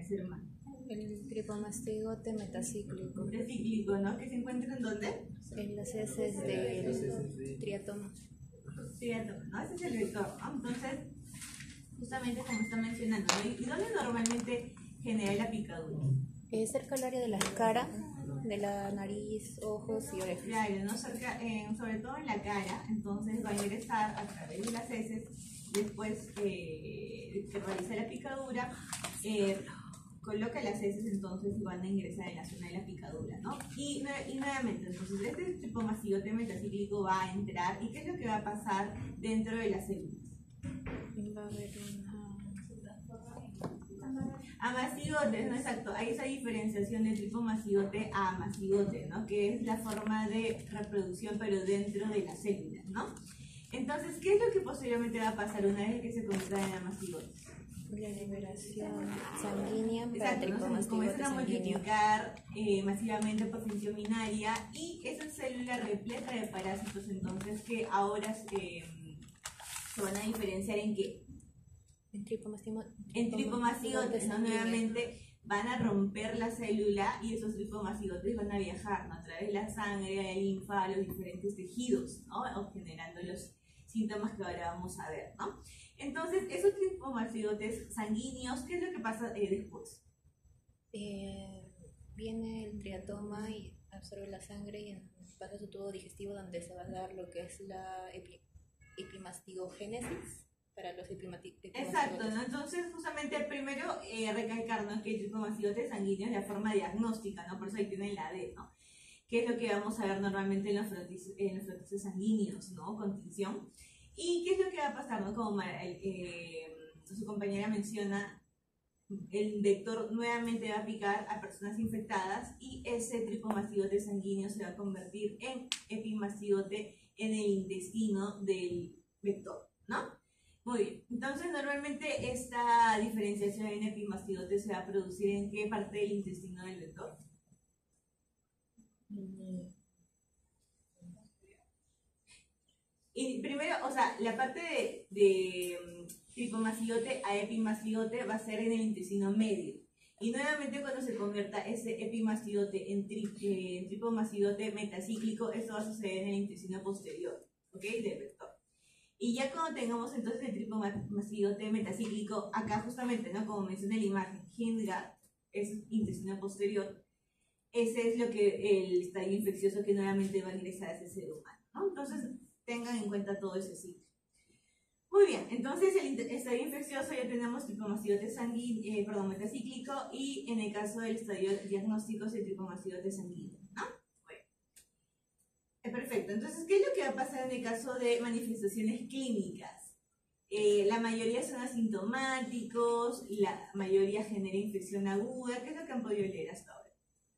ser mal? El tripomastigote metacíclico. Metacíclico, ¿no? ¿Que se encuentra en dónde? En las heces del triatoma. Triatoma, ¿no? Ese es el vector, ¿no? Entonces, justamente como está mencionando, ¿no? ¿Y dónde normalmente genera la picadura? Cerca del área de la cara, de la nariz, ojos y orejas. Claro, ¿no? Cerca, sobre todo en la cara, entonces va a ingresar a través de las heces, después que realiza la picadura, coloca las heces entonces y van a ingresar en la zona de la picadura, ¿no? Y nuevamente, entonces este tripomastigote metacíclico va a entrar, ¿y qué es lo que va a pasar dentro de las células? Va a haber Amacigotes, ¿no? Exacto, hay esa diferenciación de tripomastigote a amacigote, ¿no? Que es la forma de reproducción pero dentro de las células, ¿no? Entonces, ¿qué es lo que posteriormente va a pasar una vez que se convierta en amacigotes? la liberación sanguínea para Exacto, ¿no? Se tripomastigote comienzan a sanguíneo. multiplicar masivamente por función binaria y esa célula repleta de parásitos, entonces, que ahora se van a diferenciar en qué? En tripomastigotes, ¿no? Nuevamente van a romper la célula y esos tripomastigotes van a viajar, ¿no? A través de la sangre, la linfa, a los diferentes tejidos, ¿no? O generando los síntomas que ahora vamos a ver, ¿no? Entonces, esos tripomastigotes sanguíneos, ¿qué es lo que pasa después? Viene el triatoma y absorbe la sangre y pasa a su tubo digestivo donde se va a dar lo que es la epimastigogénesis para los epimastigos. Exacto, ¿no? Entonces, justamente primero recalcar, ¿no? Que el tripomastigote sanguíneo es la forma diagnóstica, ¿no? Por eso ahí tienen la D, ¿no? Que es lo que vamos a ver normalmente en los frontices sanguíneos, ¿no? Con tinción. ¿Y qué es lo que va a pasar, no? Como su compañera menciona, el vector nuevamente va a picar a personas infectadas y ese tripomastigote sanguíneo se va a convertir en epimastigote en el intestino del vector, ¿no? Muy bien, entonces normalmente esta diferenciación en epimastigote se va a producir ¿en qué parte del intestino del vector? Y primero, o sea, la parte de tripomastigote a epimastigote va a ser en el intestino medio. Y nuevamente cuando se convierta ese epimastigote en tripomastigote metacíclico, esto va a suceder en el intestino posterior, ¿ok? Del vector. Y ya cuando tengamos entonces el tripomastigote metacíclico, acá justamente, ¿no? Como mencioné la imagen, Hindgat es intestino posterior, ese es lo que el estadio infeccioso que nuevamente va a ingresar a ese ser humano, ¿no? Entonces, tengan en cuenta todo ese ciclo. Muy bien, entonces el estadio infeccioso ya tenemos tripomastigote metacíclico y en el caso del estadio diagnóstico es el tripomastigote sanguíneo, ¿no? Bueno. Perfecto, entonces, ¿qué es lo que va a pasar en el caso de manifestaciones clínicas? La mayoría son asintomáticos, la mayoría genera infección aguda. ¿Qué es lo que han podido leer hasta ahora?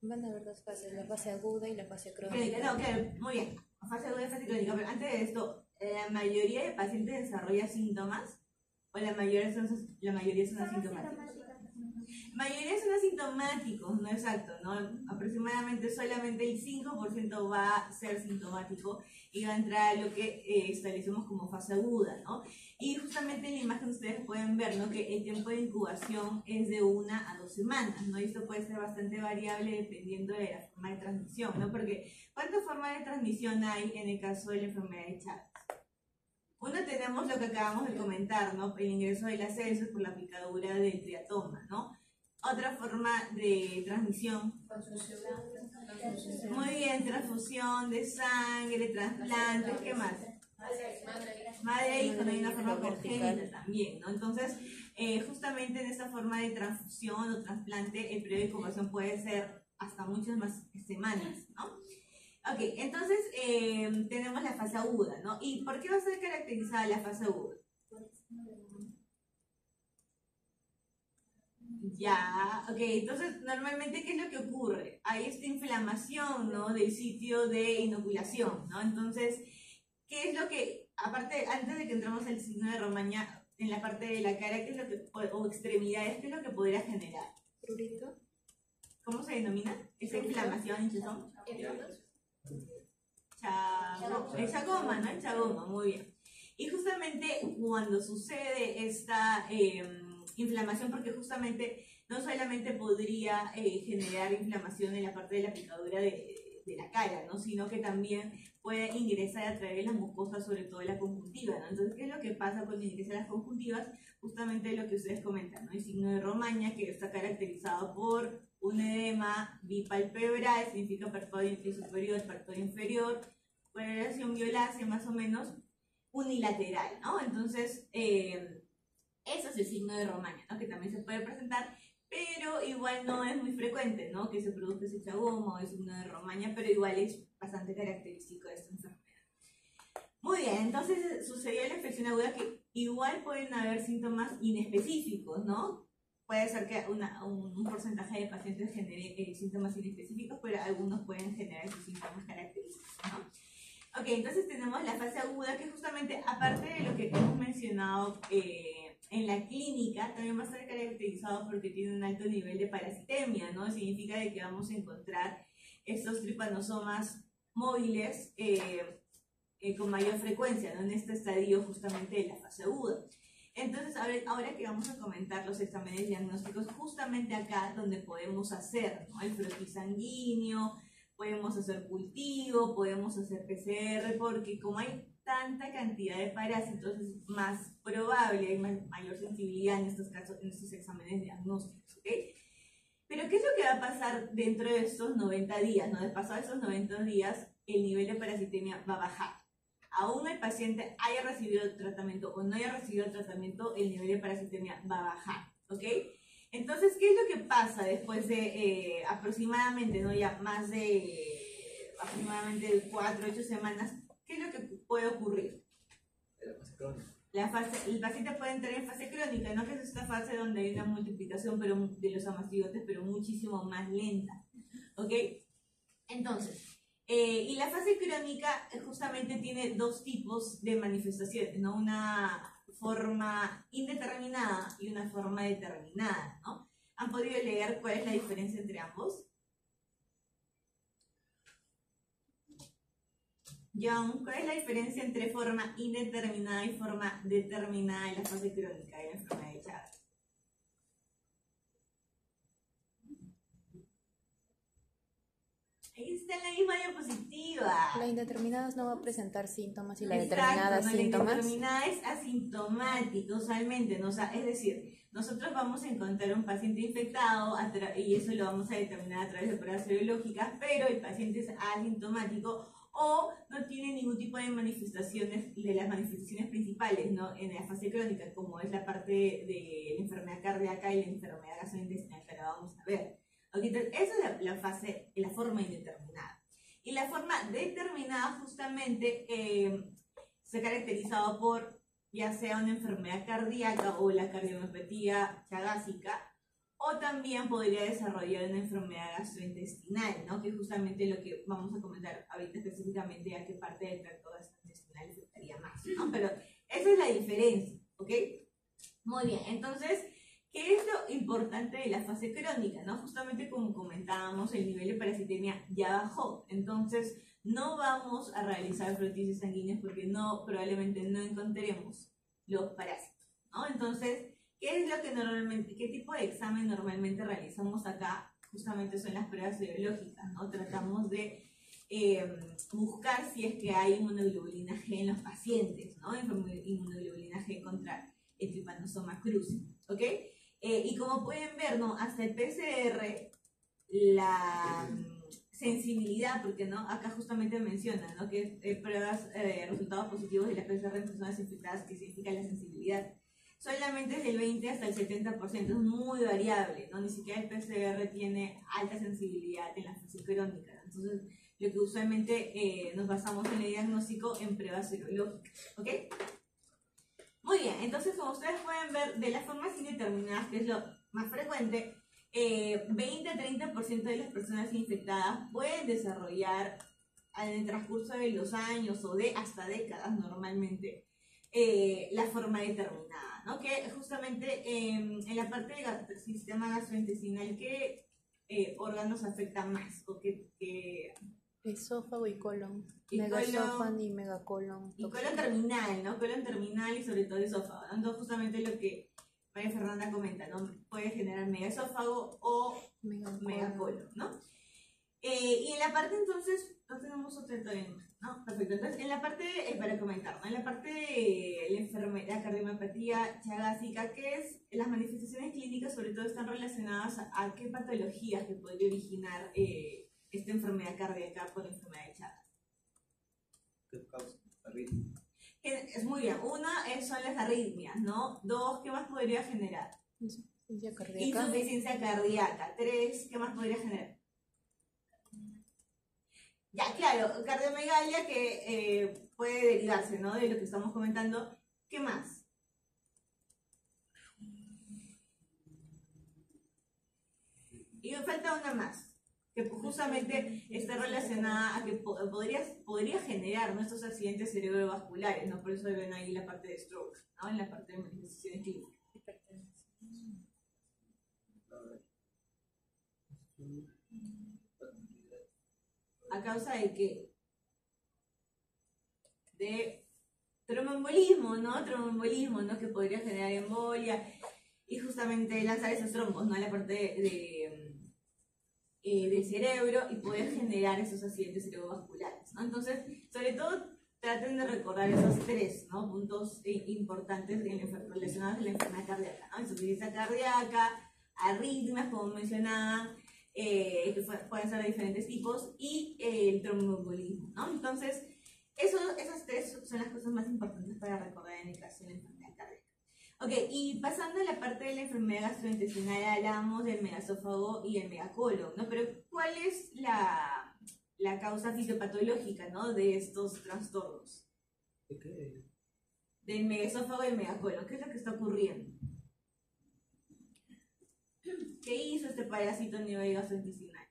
Van a haber dos fases, la fase aguda y la fase crónica. No, claro, muy bien. Fase aguda y fase crónica, pero antes de esto, ¿la mayoría de pacientes desarrolla síntomas? ¿O la mayoría son asintomáticos? La mayoría son asintomáticos, no exacto, ¿no? Aproximadamente solamente el 5% va a ser sintomático y va a entrar a lo que establecemos como fase aguda, ¿no? Y justamente en la imagen ustedes pueden ver, ¿no? Que el tiempo de incubación es de 1 a 2 semanas, ¿no? Y esto puede ser bastante variable dependiendo de la forma de transmisión, ¿no? Porque ¿cuántas formas de transmisión hay en el caso de la enfermedad de Chagas? Uno, tenemos lo que acabamos de comentar, ¿no? El ingreso de las heces por la picadura del triatoma, ¿no? Otra forma de transmisión. Muy bien, transfusión de sangre, trasplantes, ¿qué más? Madre e hijo, no hay una forma congénita también, ¿no? Entonces, justamente en esta forma de transfusión o trasplante, el periodo de incubación puede ser hasta muchas más semanas, ¿no? Ok, entonces tenemos la fase aguda, ¿no? ¿Y por qué va a ser caracterizada la fase aguda? Ya, ok, entonces normalmente ¿qué es lo que ocurre? Hay esta inflamación, ¿no? Del sitio de inoculación, ¿no? Entonces, ¿qué es lo que, aparte, antes de que entramos al signo de Romaña, en la parte de la cara, ¿qué es lo que, o extremidades, qué es lo que podría generar? Prurito. ¿Cómo se denomina? Esa inflamación, hinchazón. Chagoma, ¿no? Chagoma, muy bien. Y justamente cuando sucede esta inflamación, porque justamente no solamente podría generar inflamación en la parte de la picadura de la cara, ¿no? Sino que también puede ingresar a través de las mucosas, sobre todo la conjuntiva, ¿no? Entonces, ¿qué es lo que pasa cuando ingresan las conjuntivas? Justamente lo que ustedes comentan, ¿no? El signo de Romaña, que está caracterizado por un edema bipalpebral, significa párpado superior, párpado inferior, coloración violácea más o menos, unilateral, ¿no? Entonces, eso es el signo de Romaña, ¿no? Que también se puede presentar, pero igual no es muy frecuente, ¿no? Que se produzca ese chagoma o el signo de Romaña, pero igual es bastante característico de esta enfermedad. Muy bien, entonces sucedió la infección aguda, que igual pueden haber síntomas inespecíficos, ¿no? Puede ser que un porcentaje de pacientes genere síntomas inespecíficos, pero algunos pueden generar esos síntomas característicos, ¿no? Ok, entonces tenemos la fase aguda, que justamente, aparte de lo que hemos mencionado en la clínica, también va a estar caracterizado porque tiene un alto nivel de parasitemia, ¿no? Significa de que vamos a encontrar estos tripanosomas móviles con mayor frecuencia, ¿no? En este estadio justamente de la fase aguda. Entonces, ahora que vamos a comentar los exámenes diagnósticos, justamente acá donde podemos hacer, ¿no? El frotis sanguíneo, podemos hacer cultivo, podemos hacer PCR, porque como hay tanta cantidad de parásitos, es más probable, hay mayor sensibilidad en estos casos, en estos exámenes diagnósticos, ¿ok? Pero ¿qué es lo que va a pasar dentro de estos 90 días? ¿No? De pasar esos 90 días, el nivel de parasitemia va a bajar. Aún el paciente haya recibido tratamiento o no haya recibido tratamiento, el nivel de parasitemia va a bajar, ¿ok? Entonces, ¿qué es lo que pasa después de aproximadamente, ¿no? Ya más de aproximadamente 4 o 8 semanas? ¿Qué es lo que puede ocurrir? El paciente puede entrar en fase crónica, ¿no? Que es esta fase donde hay una multiplicación de los amastigotes, pero muchísimo más lenta, ¿ok? Entonces, y la fase crónica justamente tiene dos tipos de manifestaciones, ¿no? Una forma indeterminada y una forma determinada, ¿no? ¿Han podido leer cuál es la diferencia entre ambos? John, ¿cuál es la diferencia entre forma indeterminada y forma determinada en la fase crónica de la enfermedad de Chagas? Ahí está en la misma diapositiva. La indeterminada no va a presentar síntomas y la Exacto, determinada ¿no? síntomas. La indeterminada es asintomática usualmente, ¿no? O sea, es decir, nosotros vamos a encontrar un paciente infectado y eso lo vamos a determinar a través de pruebas serológicas, pero el paciente es asintomático o no tiene ningún tipo de manifestaciones, de las manifestaciones principales, ¿no? En la fase crónica, como es la parte de la enfermedad cardíaca y la enfermedad gastrointestinal, que ahora vamos a ver. Okay, entonces, esa es la fase, la forma indeterminada. Y la forma determinada justamente se ha caracterizado por ya sea una enfermedad cardíaca o la cardiomopatía chagásica, o también podría desarrollar una enfermedad gastrointestinal, ¿no? Que es justamente lo que vamos a comentar ahorita específicamente a qué parte del tracto gastrointestinal afectaría más, ¿no? Pero esa es la diferencia, ¿ok? Muy bien, entonces, ¿qué es lo importante de la fase crónica? ¿No? Justamente como comentábamos, el nivel de parasitemia ya bajó, entonces no vamos a realizar frotisis sanguíneos porque probablemente no encontremos los parásitos, ¿no? Entonces, ¿qué es lo que normalmente, qué tipo de examen normalmente realizamos acá? Justamente son las pruebas serológicas, ¿no? Tratamos de buscar si es que hay inmunoglobulina G en los pacientes, ¿no? Inmunoglobulina G contra el Trypanosoma cruzi, ¿ok? Y como pueden ver, ¿no? Hasta el PCR, la sensibilidad, porque ¿no? Acá justamente menciona, ¿no? Que pruebas, resultados positivos de la PCR en personas infectadas, que significa la sensibilidad. Solamente es del 20 hasta el 70%, es muy variable, ¿no? Ni siquiera el PCR tiene alta sensibilidad en la fase crónica, ¿no? Entonces, lo que usualmente nos basamos en el diagnóstico en pruebas serológicas, ¿ok? Muy bien, entonces como ustedes pueden ver, de las formas indeterminadas, que es lo más frecuente, 20 a 30% de las personas infectadas pueden desarrollar en el transcurso de los años o de hasta décadas normalmente la forma determinada, ¿no? Que justamente en la parte del sistema gastrointestinal, ¿qué órganos afectan más? ¿O qué Esófago y colon. Y Megaesófago y megacolon. Y colon terminal, ¿no? Colon terminal y sobre todo esófago, ¿no? Entonces justamente lo que María Fernanda comenta, ¿no? Puede generar megaesófago o megacolon, ¿no? Y en la parte entonces, no tenemos otra todavía, ¿no? Perfecto. Entonces, en la parte, para comentar, ¿no? En la parte de la enfermedad, cardiomiopatía chagásica, ¿qué es? Las manifestaciones clínicas sobre todo están relacionadas a qué patologías que podría originar esta enfermedad cardíaca por enfermedad de Chagas. ¿Qué causa? Arritmia. Es muy bien. Una son las arritmias, ¿no? Dos, ¿qué más podría generar? Insuficiencia cardíaca. Insuficiencia cardíaca. Tres, ¿qué más podría generar? Ya, claro, cardiomegalia que puede derivarse, ¿no? De lo que estamos comentando. ¿Qué más? Y me falta una más, que justamente está relacionada a que podría generar nuestros accidentes cerebrovasculares, ¿no? Por eso ven ahí la parte de stroke, ¿no? En la parte de manifestaciones clínicas. ¿A causa de qué? De tromboembolismo, ¿no? Tromboembolismo, ¿no? Que podría generar embolia y justamente lanzar esos trombos, ¿no? En la parte del cerebro y poder generar esos accidentes cerebrovasculares, ¿no? Entonces, sobre todo, traten de recordar esos tres, ¿no? Puntos importantes relacionados con la enfermedad cardíaca, ¿no? Insuficiencia cardíaca, arritmias, como mencionaba, que pueden ser de diferentes tipos, y el tromboembolismo, ¿no? Entonces, esas tres son las cosas más importantes para recordar en el caso de la enfermedad cardíaca. Ok, y pasando a la parte de la enfermedad gastrointestinal, hablamos del megaesófago y el megacolon, ¿no? Pero, ¿cuál es la causa fisiopatológica, ¿no? De estos trastornos? ¿De qué? Del megaesófago y el megacolon. ¿Qué es lo que está ocurriendo? ¿Qué hizo este parásito a nivel gastrointestinal?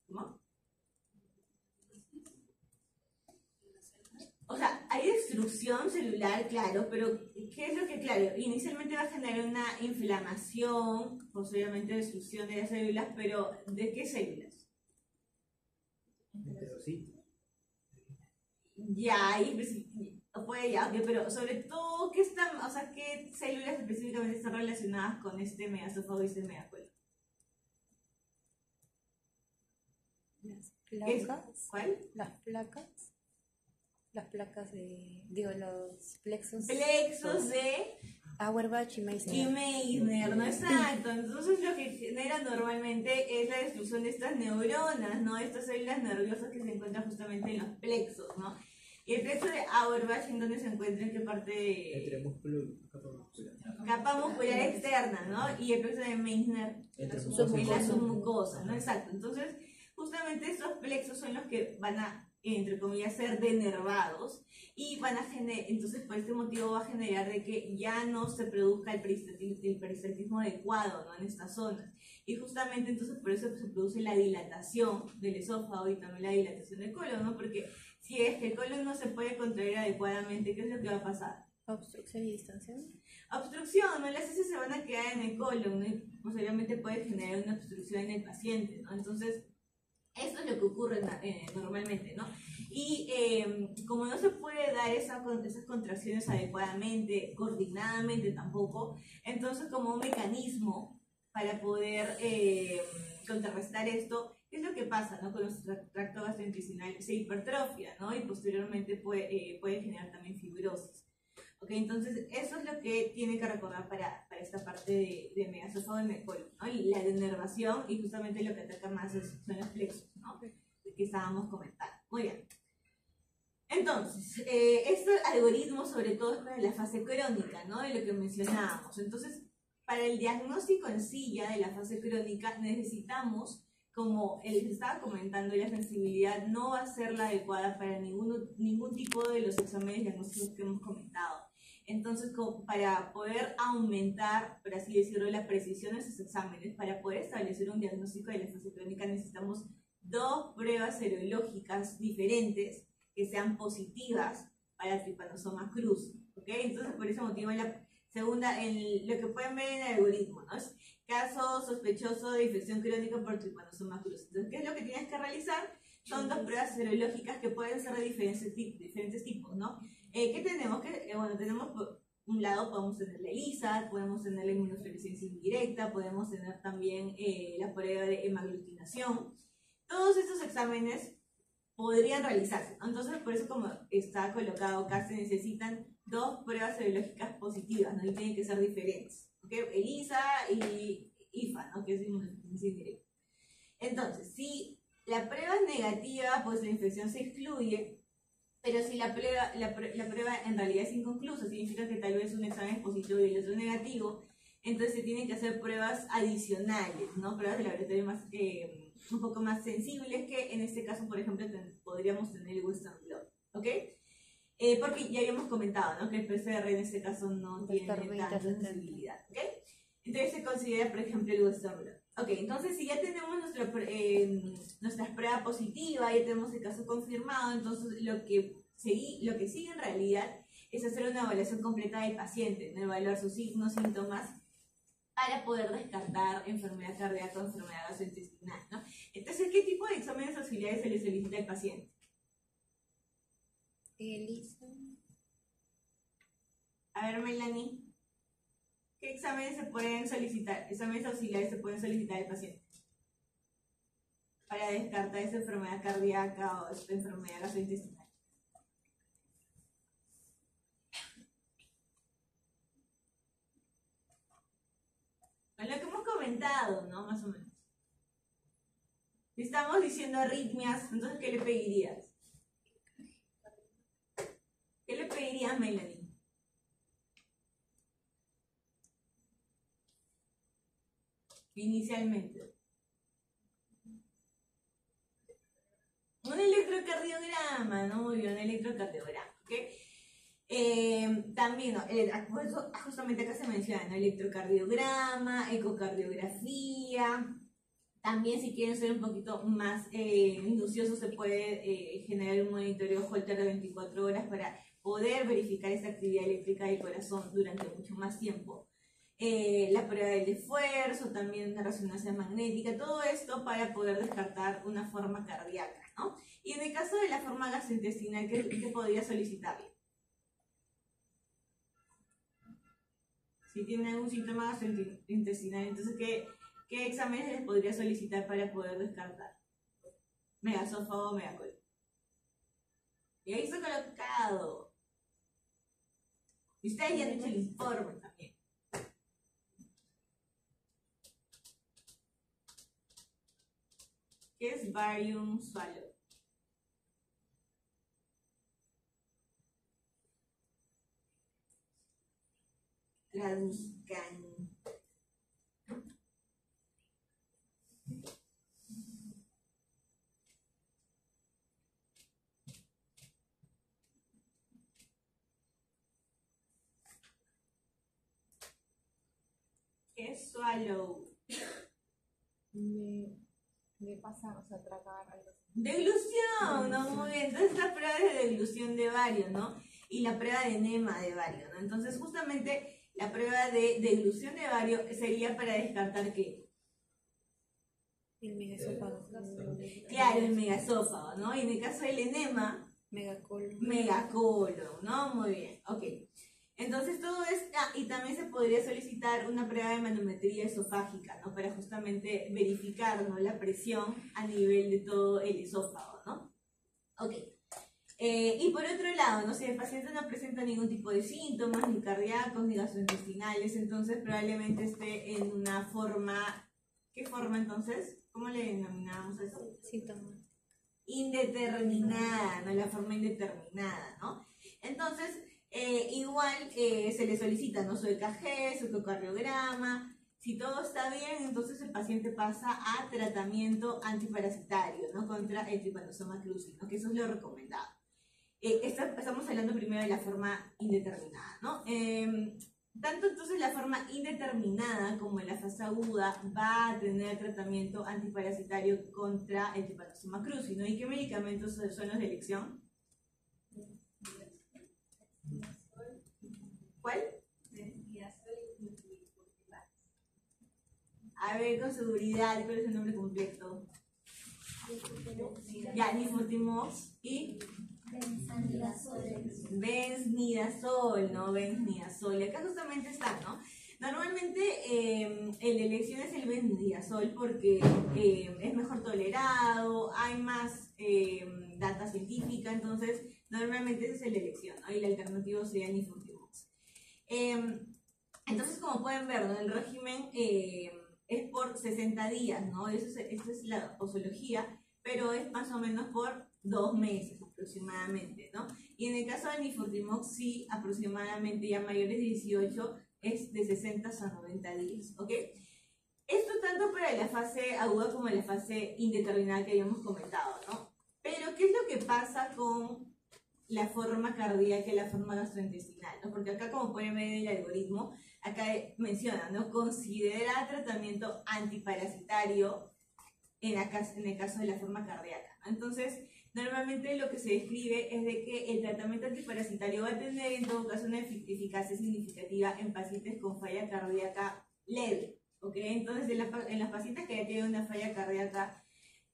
¿Cómo? O sea, hay destrucción celular, claro, pero ¿qué es lo que, claro? Inicialmente va a generar una inflamación, posteriormente destrucción de las células, pero ¿de qué células? Enterocitos. Ya, ahí puede ya, ok, pero sobre todo, ¿qué células específicamente están relacionadas con este megaesófago y este megacolon? Las placas. ¿Cuál? Las placas los plexos. Plexos de Auerbach y Meissner. ¿No? Exacto. Entonces lo que genera normalmente es la destrucción de estas neuronas, ¿no? Estas células nerviosas que se encuentran justamente en los plexos, ¿no? Y el plexo de Auerbach, ¿en dónde se encuentra? ¿En qué parte? Entre músculo y capa muscular. Capa muscular externa, ¿no? Y el plexo de Meissner Entre en mucosa y la mucosa. submucosa, ¿no? Exacto. Entonces, justamente estos plexos son los que van a, entre comillas, ser denervados y van a generar, entonces por este motivo va a generar de que ya no se produzca el peristaltismo adecuado, ¿no? En estas zonas. Y justamente entonces por eso se produce la dilatación del esófago y también la dilatación del colon, ¿no? Porque si es que el colon no se puede contraer adecuadamente, ¿qué es lo que va a pasar? Obstrucción y distensión. Obstrucción, ¿no? Las heces se van a quedar en el colon, ¿no? Y posiblemente puede generar una obstrucción en el paciente, ¿no? Entonces, esto es lo que ocurre normalmente, ¿no? Y como no se puede dar esas contracciones adecuadamente, coordinadamente tampoco, entonces como un mecanismo para poder contrarrestar esto, ¿qué es lo que pasa, ¿no? Con nuestro tracto gastrointestinal se hipertrofia, ¿no? Y posteriormente puede generar también fibrosis. ¿Ok? Entonces, eso es lo que tienen que recordar para esta parte de megaesófago y megacolon, ¿no? La denervación y justamente lo que ataca más son los plexos, ¿no? Que estábamos comentando. Muy bien. Entonces, este algoritmo sobre todo es para la fase crónica, ¿no? De lo que mencionábamos. Entonces, para el diagnóstico en sí ya de la fase crónica necesitamos, como les estaba comentando, la sensibilidad no va a ser la adecuada para ningún tipo de los exámenes diagnósticos que hemos comentado. Entonces, para poder aumentar, por así decirlo, la precisión de esos exámenes, para poder establecer un diagnóstico de la fase crónica necesitamos 2 pruebas serológicas diferentes que sean positivas para Trypanosoma cruzi, ¿ok? Entonces, por ese motivo, la segunda, lo que pueden ver en el algoritmo, ¿no? caso sospechoso de infección crónica por Trypanosoma cruzi. Entonces, ¿qué es lo que tienes que realizar? Son 2 pruebas serológicas que pueden ser de diferentes tipos, ¿no? ¿Qué tenemos? Bueno, tenemos por un lado, podemos tener la ELISA, podemos tener la inmunofluorescencia indirecta, podemos tener también la prueba de hemaglutinación. Todos estos exámenes podrían realizarse, ¿no? Entonces, por eso como está colocado acá, se necesitan 2 pruebas serológicas positivas, ¿no? Y tienen que ser diferentes, ¿ok? ELISA y IFA, ¿no? Que es inmunofluorescencia indirecta. Entonces, si la prueba es negativa, pues la infección se excluye, pero si la prueba en realidad es inconclusa, significa que tal vez un examen es positivo y el otro es negativo, entonces se tienen que hacer pruebas adicionales, ¿no? Pruebas de laboratorio más, un poco más sensibles, que en este caso, por ejemplo, podríamos tener el Western blot, ¿ok? Porque ya habíamos comentado, ¿no? Que el PCR en este caso no tiene tanta sensibilidad, ¿ok? Entonces se considera, por ejemplo, el Western blot. Ok, entonces si ya tenemos nuestra prueba positiva, ya tenemos el caso confirmado, entonces lo que sigue en realidad es hacer una evaluación completa del paciente, ¿no? Evaluar sus signos, síntomas, para poder descartar enfermedad cardíaca o enfermedad gastrointestinal, ¿no? Entonces, ¿qué tipo de exámenes auxiliares se le solicita al paciente? ELISA. A ver, Melanie, ¿qué exámenes se pueden solicitar? Exámenes auxiliares se pueden solicitar al paciente para descartar esa enfermedad cardíaca o esta enfermedad gastrointestinal. Con lo que hemos comentado, ¿no? Más o menos. Si estamos diciendo arritmias, entonces, ¿qué le pedirías? ¿Qué le pedirías, Melanie? Inicialmente. Un electrocardiograma, ¿no? Muy bien, un electrocardiograma, ¿ok? También, ¿no? Justamente acá se menciona, ¿no? Electrocardiograma, ecocardiografía. También, si quieren ser un poquito más minuciosos, se puede generar un monitoreo Holter de 24 horas para poder verificar esa actividad eléctrica del corazón durante mucho más tiempo. La prueba del esfuerzo, también una resonancia magnética, todo esto para poder descartar una forma cardíaca, ¿no? Y en el caso de la forma gastrointestinal, ¿qué podría solicitarle? Si tiene algún síntoma gastrointestinal, entonces, ¿qué exámenes les podría solicitar para poder descartar? Megasófago o megacolon. Y ahí está colocado. Y ustedes ya han hecho el informe también. ¿Qué es barium swallow? Traduzcan. ¿Qué es swallow? De pasar, o sea, tragar algo así. Deglución, ¿no? Muy bien. Entonces la prueba es de deglución de bario, ¿no? Y la prueba de enema de bario, ¿no? Entonces justamente la prueba de deglución de bario sería para descartar ¿qué? El megasófago. Claro, el megasófago, ¿no? Y en el caso del enema, Megacolon. megacolon, ¿no? Muy bien, ok. Entonces todo es, y también se podría solicitar una prueba de manometría esofágica, ¿no? Para justamente verificar, ¿no? La presión a nivel de todo el esófago, ¿no? Ok. Y por otro lado, ¿no? Si el paciente no presenta ningún tipo de síntomas, ni cardíacos, ni gastrointestinales, entonces probablemente esté en una forma, ¿qué forma entonces? ¿Cómo le denominamos eso? Síntomas. Indeterminada, ¿no? La forma indeterminada, ¿no? Entonces, igual se le solicita, ¿no? Su EKG, su ecocardiograma. Si todo está bien, entonces el paciente pasa a tratamiento antiparasitario, ¿no? Contra el Trypanosoma cruzi, ¿no? Que eso es lo recomendado. Estamos hablando primero de la forma indeterminada, ¿no? Tanto entonces la forma indeterminada como en la fase aguda va a tener tratamiento antiparasitario contra el Trypanosoma cruzi, ¿no? ¿Y qué medicamentos son los de elección? ¿Cuál? A ver, con seguridad, ¿cuál es el nombre completo? Ya, nifurtimox y benzimidazol, ¿no? Benzimidazol. Y acá justamente está, ¿no? Normalmente el de elección es el benzimidazol porque es mejor tolerado, hay más data científica, entonces normalmente ese es el de elección, ¿no? Y el alternativo sería nifurtimox. Entonces, como pueden ver, ¿no? El régimen es por 60 días, ¿no? Esa es la posología, pero es más o menos por 2 meses aproximadamente, ¿no? Y en el caso del nifurtimox, sí, aproximadamente ya mayores de 18 es de 60 a 90 días, ¿ok? Esto tanto para la fase aguda como la fase indeterminada que habíamos comentado, ¿no? Pero, ¿qué es lo que pasa con la forma cardíaca y la forma gastrointestinal, ¿no? Porque acá, como pueden ver en el algoritmo, acá menciona, ¿no? Considera tratamiento antiparasitario en el caso de la forma cardíaca, ¿no? Entonces, normalmente lo que se describe es de que el tratamiento antiparasitario va a tener en todo caso una eficacia significativa en pacientes con falla cardíaca leve, ¿ok? Entonces, en las pacientes que ya tienen una falla cardíaca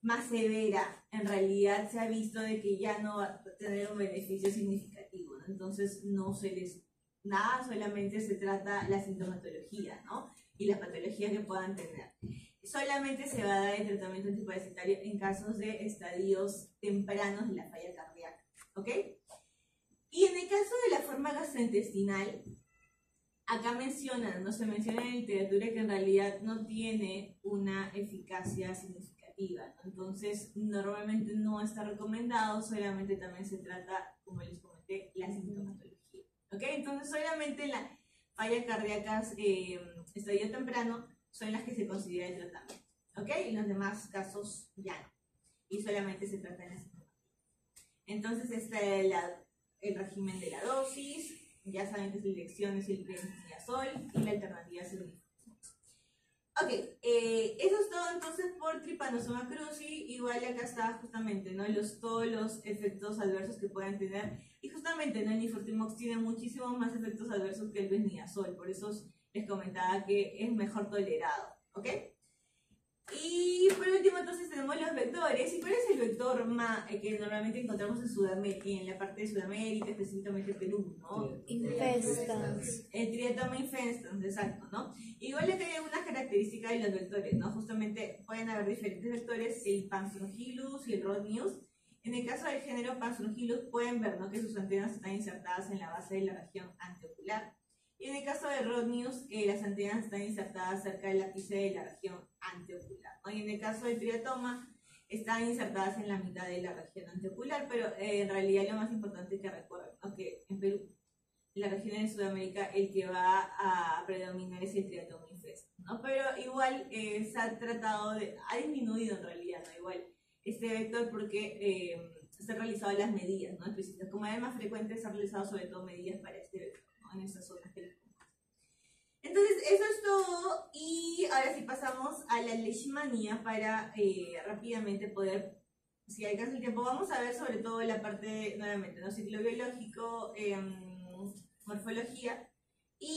más severa, en realidad se ha visto de que ya no va a tener un beneficio significativo, ¿no? Entonces no se les nada, solamente se trata la sintomatología, ¿no? Y la patología que puedan tener. Solamente se va a dar el tratamiento antiparasitario en casos de estadios tempranos de la falla cardíaca, ¿ok? Y en el caso de la forma gastrointestinal, acá mencionan, no se menciona en la literatura que en realidad no tiene una eficacia significativa, ¿no? Entonces, normalmente no está recomendado, solamente también se trata, como les comenté, la sintomatología, ¿ok? Entonces, solamente en las fallas cardíacas estadio temprano son las que se considera el tratamiento, ¿ok? Y los demás casos ya no, y solamente se trata en la sintomatología. Entonces, este es el régimen de la dosis, ya saben que su elección es el benzimidazol y la alternativa es el nifurtimox. Ok, eso es todo entonces por Trypanosoma cruzi. Igual acá está justamente, ¿no? Todos los efectos adversos que pueden tener. Y justamente, ¿no? El nifurtimox tiene muchísimos más efectos adversos que el benzimidazol. Por eso les comentaba que es mejor tolerado, ¿ok? Y por último entonces tenemos los vectores. ¿Y cuál es el vector que normalmente encontramos en Sudamérica, en la parte de Sudamérica, específicamente Perú, ¿no? Infestans. El Triatoma infestans, exacto, ¿no? Igual acá hay algunas características de los vectores, ¿no? Justamente pueden haber diferentes vectores, el Panzerogillus y el Rhodnius. En el caso del género Panzerogillus pueden ver, ¿no? Que sus antenas están insertadas en la base de la región anteocular. Y en el caso de Rhodnius, las antenas están insertadas cerca del ápice de la región anteocular, ¿no? Y en el caso del Triatoma, están insertadas en la mitad de la región anteocular, pero en realidad lo más importante es que recuerden, ¿no? Que en Perú, en la región de Sudamérica, el que va a predominar es el Triatoma infestans, ¿no? Pero igual se ha tratado ha disminuido en realidad, ¿no? Igual este vector porque se han realizado las medidas, ¿no? Específicas. Como es más frecuente, se han realizado sobre todo medidas para este vector, ¿no? En esas zonas que les comento. Entonces, eso es todo. Y ahora sí pasamos a la leishmania para rápidamente poder, si alcanza el tiempo, vamos a ver sobre todo la parte, nuevamente, ¿no? Ciclo biológico, morfología